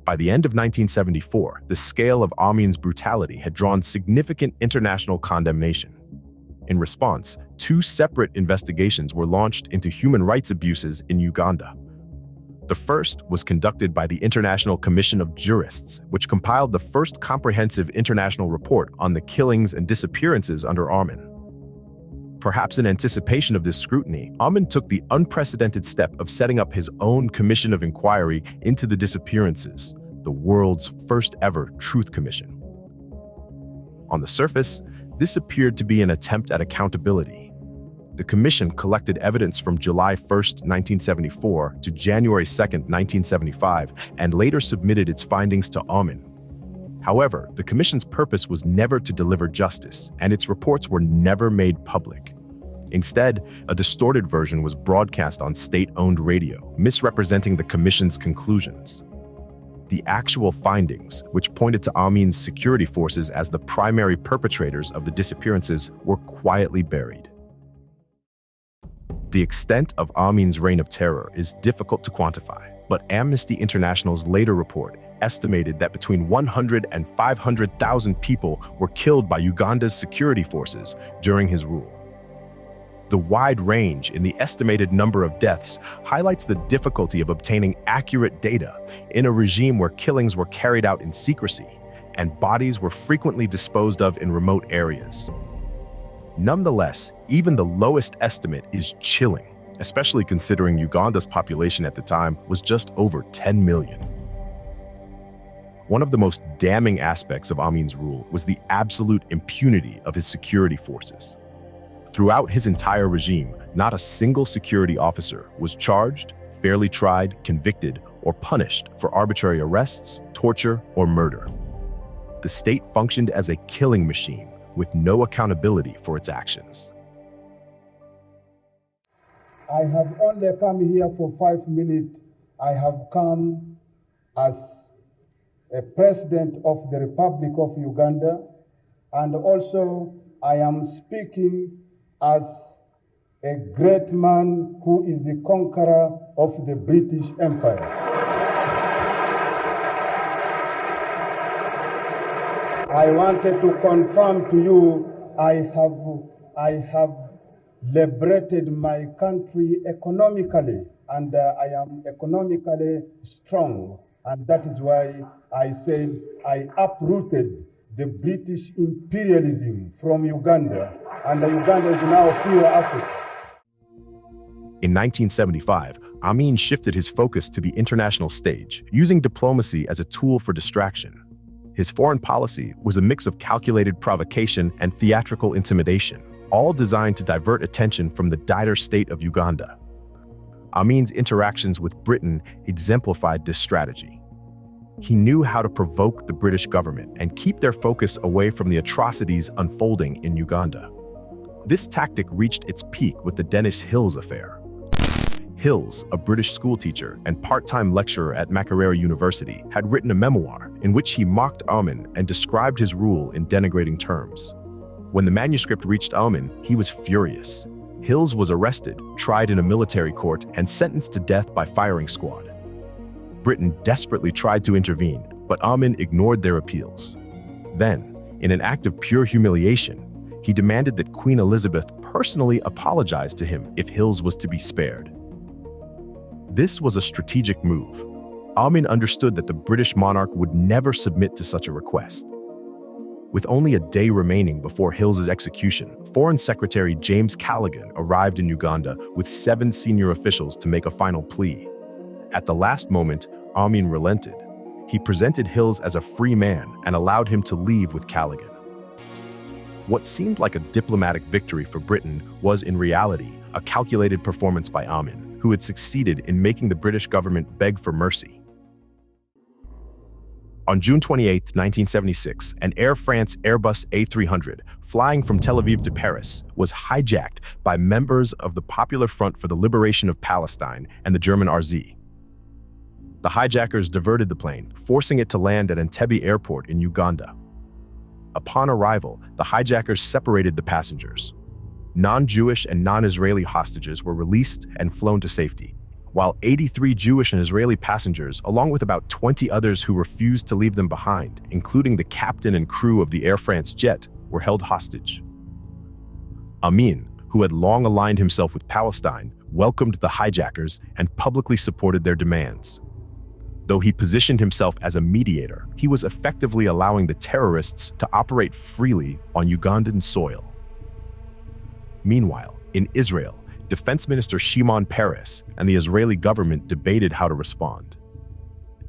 By the end of 1974, the scale of Amin's brutality had drawn significant international condemnation. In response, 2 separate investigations were launched into human rights abuses in Uganda. The first was conducted by the International Commission of Jurists, which compiled the first comprehensive international report on the killings and disappearances under Amin. Perhaps in anticipation of this scrutiny, Amin took the unprecedented step of setting up his own commission of inquiry into the disappearances, the world's first ever truth commission. On the surface, this appeared to be an attempt at accountability. The commission collected evidence from July 1, 1974 to January 2, 1975, and later submitted its findings to Amin. However, the commission's purpose was never to deliver justice, and its reports were never made public. Instead, a distorted version was broadcast on state-owned radio, misrepresenting the commission's conclusions. The actual findings, which pointed to Amin's security forces as the primary perpetrators of the disappearances, were quietly buried. The extent of Amin's reign of terror is difficult to quantify, but Amnesty International's later report estimated that between 100 and 500,000 people were killed by Uganda's security forces during his rule. The wide range in the estimated number of deaths highlights the difficulty of obtaining accurate data in a regime where killings were carried out in secrecy and bodies were frequently disposed of in remote areas. Nonetheless, even the lowest estimate is chilling, especially considering Uganda's population at the time was just over 10 million. One of the most damning aspects of Amin's rule was the absolute impunity of his security forces. Throughout his entire regime, not a single security officer was charged, fairly tried, convicted, or punished for arbitrary arrests, torture, or murder. The state functioned as a killing machine with no accountability for its actions. I have only come here for 5 minutes. I have come as a president of the Republic of Uganda, and also I am speaking as a great man who is the conqueror of the British Empire. I wanted to confirm to you, I have liberated my country economically, and I am economically strong. And that is why I said I uprooted the British imperialism from Uganda, and Uganda is now pure Africa. In 1975, Amin shifted his focus to the international stage, using diplomacy as a tool for distraction. His foreign policy was a mix of calculated provocation and theatrical intimidation, all designed to divert attention from the dire state of Uganda. Amin's interactions with Britain exemplified this strategy. He knew how to provoke the British government and keep their focus away from the atrocities unfolding in Uganda. This tactic reached its peak with the Dennis Hills affair. Hills, a British schoolteacher and part-time lecturer at Makerere University, had written a memoir in which he mocked Amin and described his rule in denigrating terms. When the manuscript reached Amin, he was furious. Hills was arrested, tried in a military court, and sentenced to death by firing squad. Britain desperately tried to intervene, but Amin ignored their appeals. Then, in an act of pure humiliation, he demanded that Queen Elizabeth personally apologize to him if Hills was to be spared. This was a strategic move. Amin understood that the British monarch would never submit to such a request. With only a day remaining before Hills's execution, Foreign Secretary James Callaghan arrived in Uganda with 7 senior officials to make a final plea. At the last moment, Amin relented. He presented Hills as a free man and allowed him to leave with Callaghan. What seemed like a diplomatic victory for Britain was, in reality, a calculated performance by Amin, who had succeeded in making the British government beg for mercy. On June 28, 1976, an Air France Airbus A300, flying from Tel Aviv to Paris, was hijacked by members of the Popular Front for the Liberation of Palestine and the German RZ. The hijackers diverted the plane, forcing it to land at Entebbe Airport in Uganda. Upon arrival, the hijackers separated the passengers. Non-Jewish and non-Israeli hostages were released and flown to safety, while 83 Jewish and Israeli passengers, along with about 20 others who refused to leave them behind, including the captain and crew of the Air France jet, were held hostage. Amin, who had long aligned himself with Palestine, welcomed the hijackers and publicly supported their demands. Though he positioned himself as a mediator, he was effectively allowing the terrorists to operate freely on Ugandan soil. Meanwhile, in Israel, Defense Minister Shimon Peres and the Israeli government debated how to respond.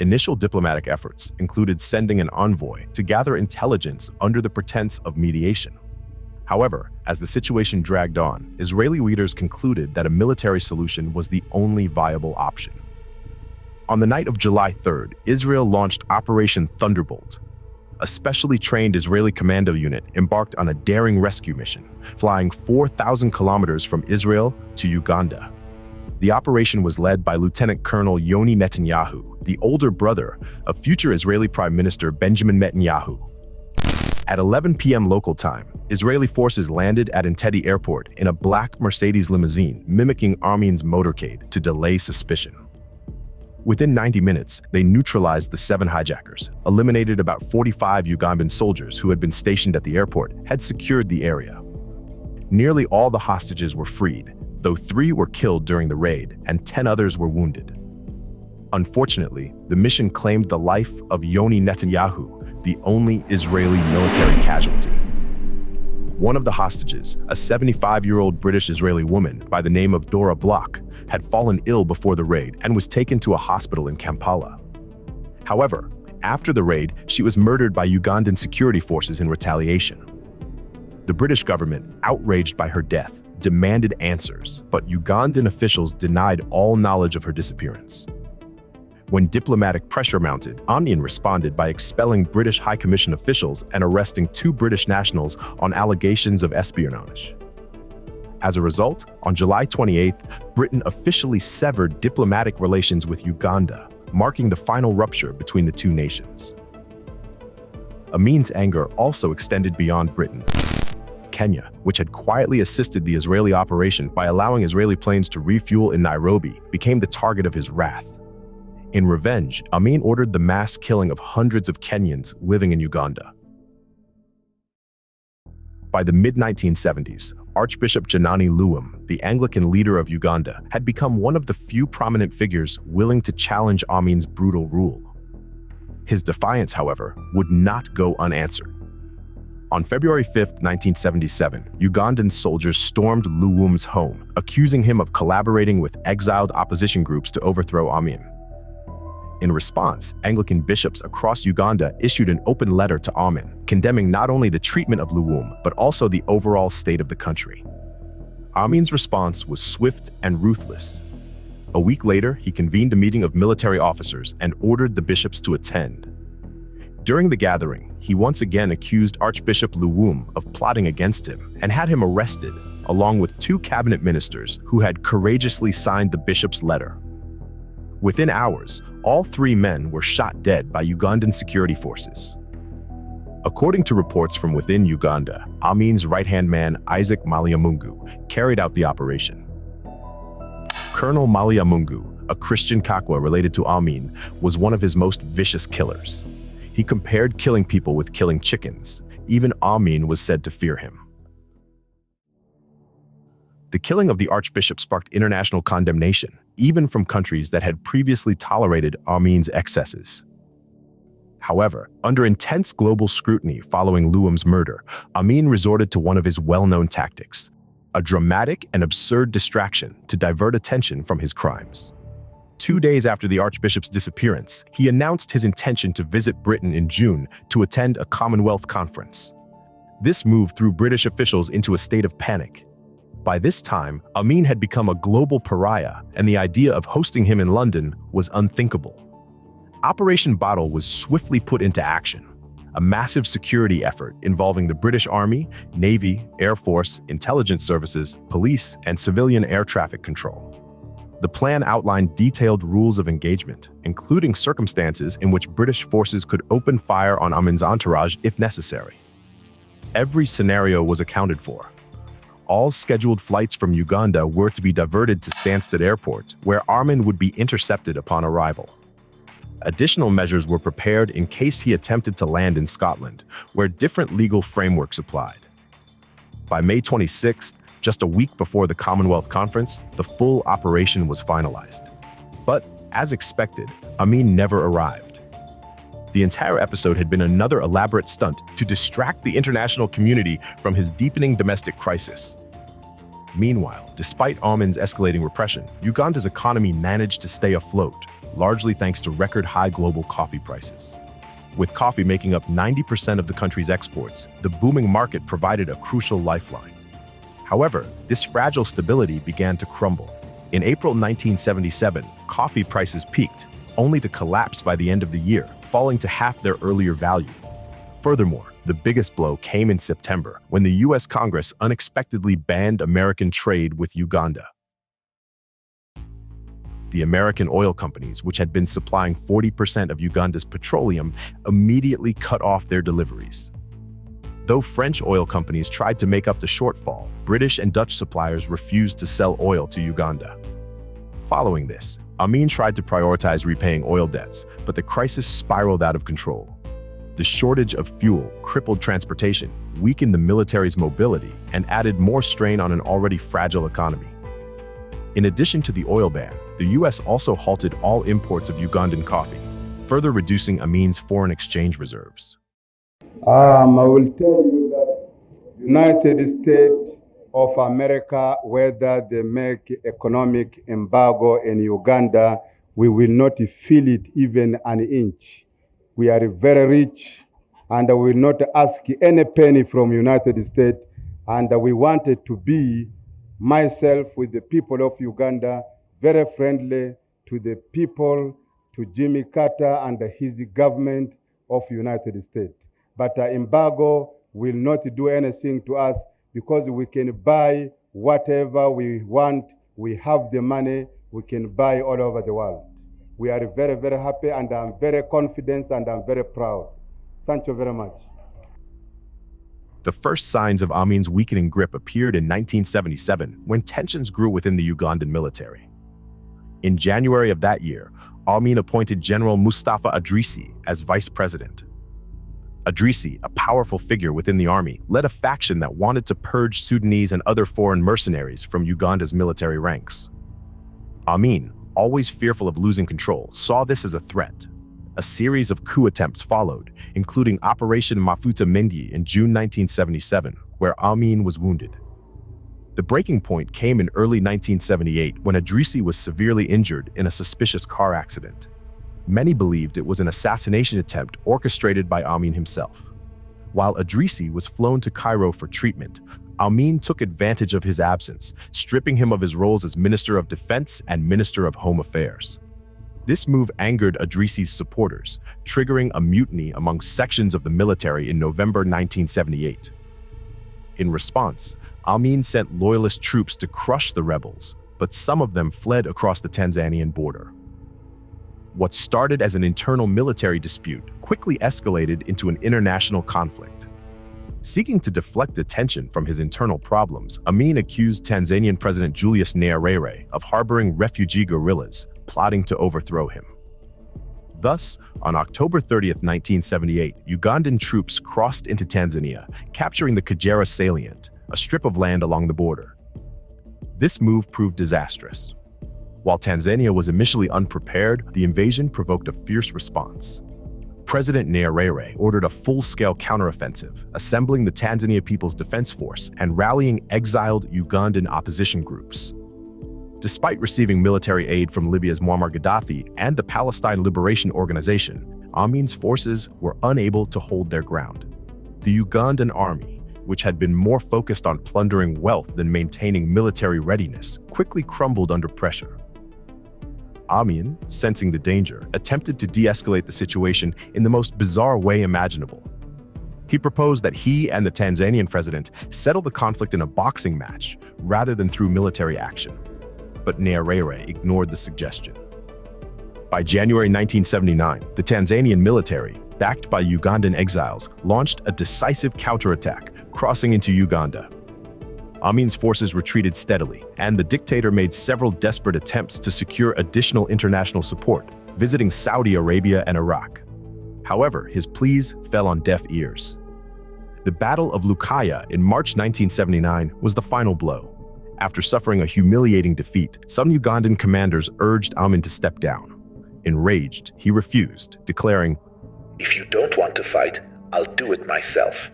Initial diplomatic efforts included sending an envoy to gather intelligence under the pretense of mediation. However, as the situation dragged on, Israeli leaders concluded that a military solution was the only viable option. On the night of July 3rd, Israel launched Operation Thunderbolt. A specially trained Israeli commando unit embarked on a daring rescue mission, flying 4,000 kilometers from Israel to Uganda. The operation was led by Lieutenant Colonel Yoni Netanyahu, the older brother of future Israeli Prime Minister Benjamin Netanyahu. At 11 p.m. local time, Israeli forces landed at Entebbe airport in a black Mercedes limousine mimicking Amin's motorcade to delay suspicion. Within 90 minutes, they neutralized the 7 hijackers, eliminated about 45 Ugandan soldiers who had been stationed at the airport, had secured the area. Nearly all the hostages were freed, though 3 were killed during the raid and 10 others were wounded. Unfortunately, the mission claimed the life of Yoni Netanyahu, the only Israeli military casualty. One of the hostages, a 75-year-old British-Israeli woman by the name of Dora Bloch, had fallen ill before the raid and was taken to a hospital in Kampala. However, after the raid, she was murdered by Ugandan security forces in retaliation. The British government, outraged by her death, demanded answers, but Ugandan officials denied all knowledge of her disappearance. When diplomatic pressure mounted, Amin responded by expelling British High Commission officials and arresting 2 British nationals on allegations of espionage. As a result, on July 28th, Britain officially severed diplomatic relations with Uganda, marking the final rupture between the 2 nations. Amin's anger also extended beyond Britain. Kenya, which had quietly assisted the Israeli operation by allowing Israeli planes to refuel in Nairobi, became the target of his wrath. In revenge, Amin ordered the mass killing of hundreds of Kenyans living in Uganda. By the mid-1970s, Archbishop Janani Luwum, the Anglican leader of Uganda, had become one of the few prominent figures willing to challenge Amin's brutal rule. His defiance, however, would not go unanswered. On February 5, 1977, Ugandan soldiers stormed Luwum's home, accusing him of collaborating with exiled opposition groups to overthrow Amin. In response, Anglican bishops across Uganda issued an open letter to Amin, condemning not only the treatment of Luwum, but also the overall state of the country. Amin's response was swift and ruthless. A week later, he convened a meeting of military officers and ordered the bishops to attend. During the gathering, he once again accused Archbishop Luwum of plotting against him and had him arrested, along with 2 cabinet ministers who had courageously signed the bishop's letter. Within hours, all 3 men were shot dead by Ugandan security forces. According to reports from within Uganda, Amin's right-hand man, Isaac Maliamungu, carried out the operation. Colonel Maliamungu, a Christian Kakwa related to Amin, was one of his most vicious killers. He compared killing people with killing chickens. Even Amin was said to fear him. The killing of the Archbishop sparked international condemnation, even from countries that had previously tolerated Amin's excesses. However, under intense global scrutiny following Luwum's murder, Amin resorted to one of his well-known tactics, a dramatic and absurd distraction to divert attention from his crimes. 2 days after the Archbishop's disappearance, he announced his intention to visit Britain in June to attend a Commonwealth conference. This move threw British officials into a state of panic. By this time, Amin had become a global pariah, and the idea of hosting him in London was unthinkable. Operation Bottle was swiftly put into action, a massive security effort involving the British Army, Navy, Air Force, intelligence services, police, and civilian air traffic control. The plan outlined detailed rules of engagement, including circumstances in which British forces could open fire on Amin's entourage if necessary. Every scenario was accounted for. All scheduled flights from Uganda were to be diverted to Stansted Airport, where Amin would be intercepted upon arrival. Additional measures were prepared in case he attempted to land in Scotland, where different legal frameworks applied. By May 26th, just a week before the Commonwealth Conference, the full operation was finalized. But, as expected, Amin never arrived. The entire episode had been another elaborate stunt to distract the international community from his deepening domestic crisis. Meanwhile, despite Amin's escalating repression, Uganda's economy managed to stay afloat, largely thanks to record-high global coffee prices. With coffee making up 90% of the country's exports, the booming market provided a crucial lifeline. However, this fragile stability began to crumble. In April 1977, coffee prices peaked, only to collapse by the end of the year, falling to half their earlier value. Furthermore, the biggest blow came in September, when the US Congress unexpectedly banned American trade with Uganda. The American oil companies, which had been supplying 40% of Uganda's petroleum, immediately cut off their deliveries. Though French oil companies tried to make up the shortfall, British and Dutch suppliers refused to sell oil to Uganda. Following this, Amin tried to prioritize repaying oil debts, but the crisis spiraled out of control. The shortage of fuel crippled transportation, weakened the military's mobility, and added more strain on an already fragile economy. In addition to the oil ban, the US also halted all imports of Ugandan coffee, further reducing Amin's foreign exchange reserves. I will tell you that United States of America, whether they make economic embargo in Uganda, we will not feel it even an inch. We are very rich and we will not ask any penny from United States, and we wanted to be myself with the people of Uganda, very friendly to the people, to Jimmy Carter and his government of United States. But embargo will not do anything to us because we can buy whatever we want. We have the money, we can buy all over the world. We are very, very happy, and I'm very confident and I'm very proud. Thank you very much. The first signs of Amin's weakening grip appeared in 1977 when tensions grew within the Ugandan military. In January of that year, Amin appointed General Mustafa Adrisi as vice president. Adrisi, a powerful figure within the army, led a faction that wanted to purge Sudanese and other foreign mercenaries from Uganda's military ranks. Amin, always fearful of losing control, saw this as a threat. A series of coup attempts followed, including Operation Mafuta Mengi in June 1977, where Amin was wounded. The breaking point came in early 1978 when Adrisi was severely injured in a suspicious car accident. Many believed it was an assassination attempt orchestrated by Amin himself. While Adrisi was flown to Cairo for treatment, Amin took advantage of his absence, stripping him of his roles as Minister of Defense and Minister of Home Affairs. This move angered Adrisi's supporters, triggering a mutiny among sections of the military in November 1978. In response, Amin sent loyalist troops to crush the rebels, but some of them fled across the Tanzanian border. What started as an internal military dispute quickly escalated into an international conflict. Seeking to deflect attention from his internal problems, Amin accused Tanzanian President Julius Nyerere of harboring refugee guerrillas, plotting to overthrow him. Thus, on October 30, 1978, Ugandan troops crossed into Tanzania, capturing the Kagera salient, a strip of land along the border. This move proved disastrous. While Tanzania was initially unprepared, the invasion provoked a fierce response. President Nyerere ordered a full-scale counteroffensive, assembling the Tanzania People's Defense Force and rallying exiled Ugandan opposition groups. Despite receiving military aid from Libya's Muammar Gaddafi and the Palestine Liberation Organization, Amin's forces were unable to hold their ground. The Ugandan army, which had been more focused on plundering wealth than maintaining military readiness, quickly crumbled under pressure. Amin, sensing the danger, attempted to de-escalate the situation in the most bizarre way imaginable. He proposed that he and the Tanzanian president settle the conflict in a boxing match rather than through military action. But Nyerere ignored the suggestion. By January 1979, the Tanzanian military, backed by Ugandan exiles, launched a decisive counterattack, crossing into Uganda. Amin's forces retreated steadily, and the dictator made several desperate attempts to secure additional international support, visiting Saudi Arabia and Iraq. However, his pleas fell on deaf ears. The Battle of Lukaya in March 1979 was the final blow. After suffering a humiliating defeat, some Ugandan commanders urged Amin to step down. Enraged, he refused, declaring, "If you don't want to fight, I'll do it myself."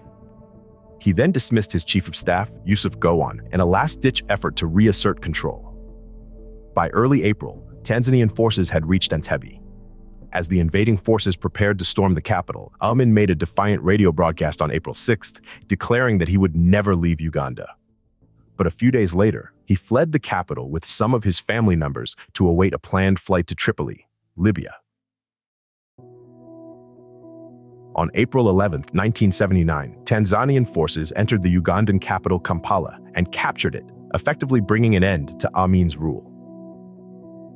He then dismissed his chief of staff, Yusuf Gowon, in a last-ditch effort to reassert control. By early April, Tanzanian forces had reached Entebbe. As the invading forces prepared to storm the capital, Amin made a defiant radio broadcast on April 6th, declaring that he would never leave Uganda. But a few days later, he fled the capital with some of his family members to await a planned flight to Tripoli, Libya. On April 11, 1979, Tanzanian forces entered the Ugandan capital Kampala and captured it, effectively bringing an end to Amin's rule.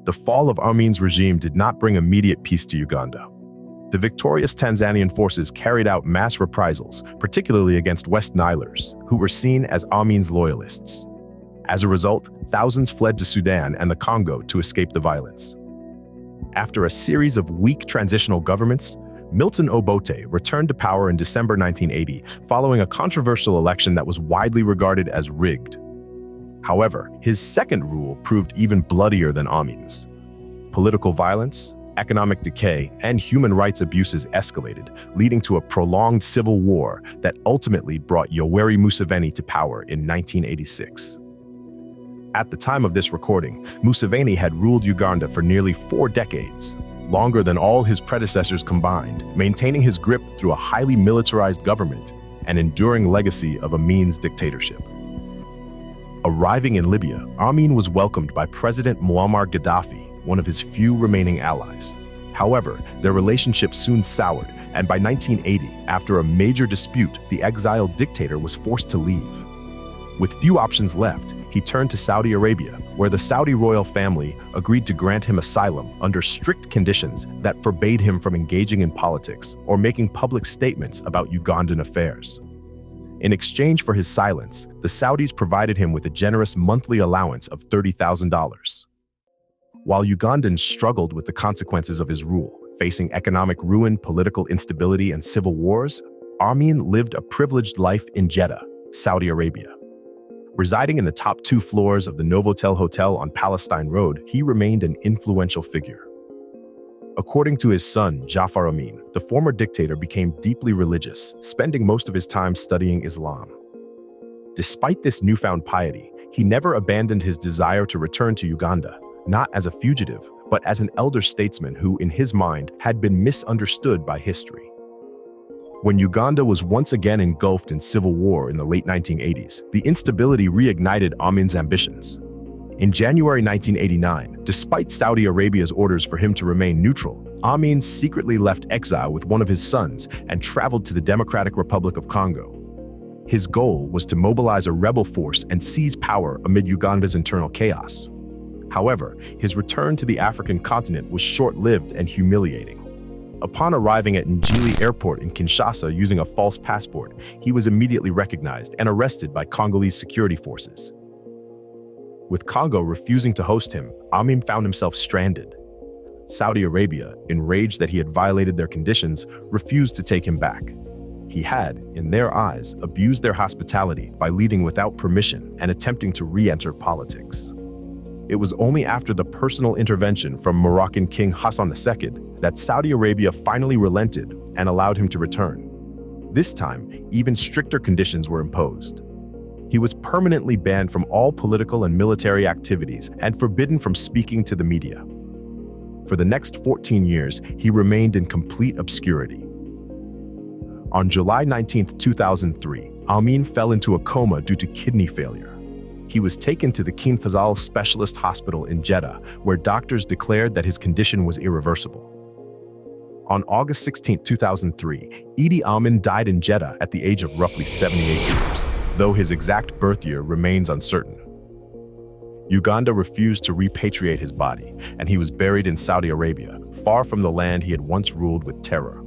The fall of Amin's regime did not bring immediate peace to Uganda. The victorious Tanzanian forces carried out mass reprisals, particularly against West Nilers, who were seen as Amin's loyalists. As a result, thousands fled to Sudan and the Congo to escape the violence. After a series of weak transitional governments, Milton Obote returned to power in December 1980, following a controversial election that was widely regarded as rigged. However, his second rule proved even bloodier than Amin's. Political violence, economic decay, and human rights abuses escalated, leading to a prolonged civil war that ultimately brought Yoweri Museveni to power in 1986. At the time of this recording, Museveni had ruled Uganda for nearly 4 decades, longer than all his predecessors combined, maintaining his grip through a highly militarized government, an enduring legacy of Amin's dictatorship. Arriving in Libya, Amin was welcomed by President Muammar Gaddafi, one of his few remaining allies. However, their relationship soon soured, and by 1980, after a major dispute, the exiled dictator was forced to leave. With few options left, he turned to Saudi Arabia, where the Saudi royal family agreed to grant him asylum under strict conditions that forbade him from engaging in politics or making public statements about Ugandan affairs. In exchange for his silence, the Saudis provided him with a generous monthly allowance of $30,000. While Ugandans struggled with the consequences of his rule, facing economic ruin, political instability, and civil wars, Amin lived a privileged life in Jeddah, Saudi Arabia. Residing in the top 2 floors of the Novotel Hotel on Palestine Road, he remained an influential figure. According to his son, Jafar Amin, the former dictator became deeply religious, spending most of his time studying Islam. Despite this newfound piety, he never abandoned his desire to return to Uganda, not as a fugitive, but as an elder statesman who, in his mind, had been misunderstood by history. When Uganda was once again engulfed in civil war in the late 1980s, the instability reignited Amin's ambitions. In January 1989, despite Saudi Arabia's orders for him to remain neutral, Amin secretly left exile with one of his sons and traveled to the Democratic Republic of Congo. His goal was to mobilize a rebel force and seize power amid Uganda's internal chaos. However, his return to the African continent was short-lived and humiliating. Upon arriving at Njili Airport in Kinshasa using a false passport, he was immediately recognized and arrested by Congolese security forces. With Congo refusing to host him, Amin found himself stranded. Saudi Arabia, enraged that he had violated their conditions, refused to take him back. He had, in their eyes, abused their hospitality by leaving without permission and attempting to re-enter politics. It was only after the personal intervention from Moroccan King Hassan II that Saudi Arabia finally relented and allowed him to return. This time, even stricter conditions were imposed. He was permanently banned from all political and military activities and forbidden from speaking to the media. For the next 14 years, he remained in complete obscurity. On July 19, 2003, Amin fell into a coma due to kidney failure. He was taken to the King Faisal Specialist Hospital in Jeddah, where doctors declared that his condition was irreversible. On August 16, 2003, Idi Amin died in Jeddah at the age of roughly 78 years, though his exact birth year remains uncertain. Uganda refused to repatriate his body, and he was buried in Saudi Arabia, far from the land he had once ruled with terror.